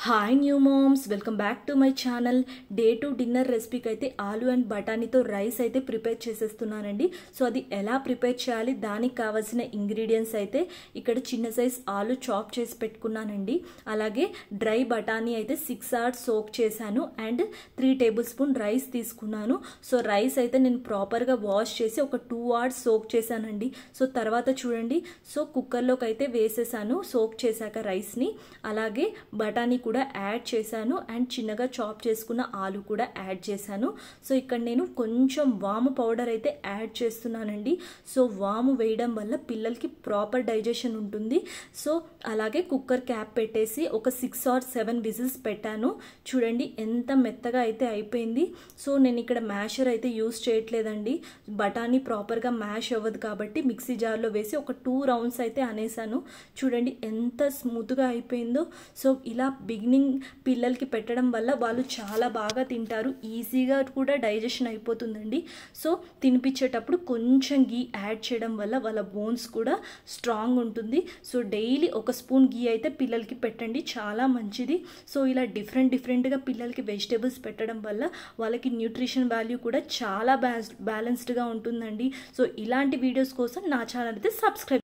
Hi new moms, welcome back to my channel. Day two dinner రెసిపీకి అయితే ఆలు and బఠానీతో రైస్ అయితే ప్రిపేర్ చేసేస్తున్నానండి. సో అది ఎలా ప్రిపేర్ చేయాలి, దానికి కావాల్సిన ఇంగ్రీడియంట్స్ అయితే ఇక్కడ చిన్న సైజ్ ఆలు చాప్ చేసి పెట్టుకున్నానండి. అలాగే డ్రై బఠానీ అయితే 6 hours సోక్ చేశాను అండ్ 3 tablespoon రైస్ తీసుకున్నాను. సో రైస్ అయితే నేను ప్రాపర్గా వాష్ చేసి ఒక 2 hours సోక్ చేశానండి. సో తర్వాత చూడండి, సో కుక్కర్లోకి అయితే వేసేసాను సోక్ చేశాక రైస్ని. అలాగే బఠానీ కూడా యాడ్ చేశాను అండ్ చిన్నగా చాప్ చేసుకున్న ఆలు కూడా యాడ్ చేశాను. సో ఇక్కడ నేను కొంచెం వాము పౌడర్ అయితే యాడ్ చేస్తున్నానండి. సో వాము వేయడం వల్ల పిల్లలకి ప్రాపర్ డైజెషన్ ఉంటుంది. సో అలాగే కుక్కర్ క్యాప్ పెట్టేసి ఒక 6 or 7 విజిల్స్ పెట్టాను. చూడండి ఎంత మెత్తగా అయితే అయిపోయింది. సో నేను ఇక్కడ మ్యాషర్ అయితే యూస్ చేయట్లేదండి, బఠానీ ప్రాపర్గా మ్యాష్ అవ్వదు కాబట్టి మిక్సీ జార్లో వేసి ఒక 2 rounds అయితే అనేసాను. చూడండి ఎంత స్మూత్గా అయిపోయిందో. సో ఇలా బిగినింగ్ పిల్లలకి పెట్టడం వల్ల వాళ్ళు చాలా బాగా తింటారు, ఈజీగా కూడా డైజెషన్ అయిపోతుందండి. సో తినిపించేటప్పుడు కొంచెం గీ యాడ్ చేయడం వల్ల వాళ్ళ బోన్స్ కూడా స్ట్రాంగ్ ఉంటుంది. సో డైలీ ఒక స్పూన్ గీ అయితే పిల్లలకి పెట్టండి, చాలా మంచిది. సో ఇలా డిఫరెంట్గా పిల్లలకి వెజిటేబుల్స్ పెట్టడం వల్ల వాళ్ళకి న్యూట్రిషన్ వాల్యూ కూడా చాలా బ్యాలెన్స్డ్గా ఉంటుందండి. సో ఇలాంటి వీడియోస్ కోసం నా ఛానల్ అయితే సబ్స్క్రైబ్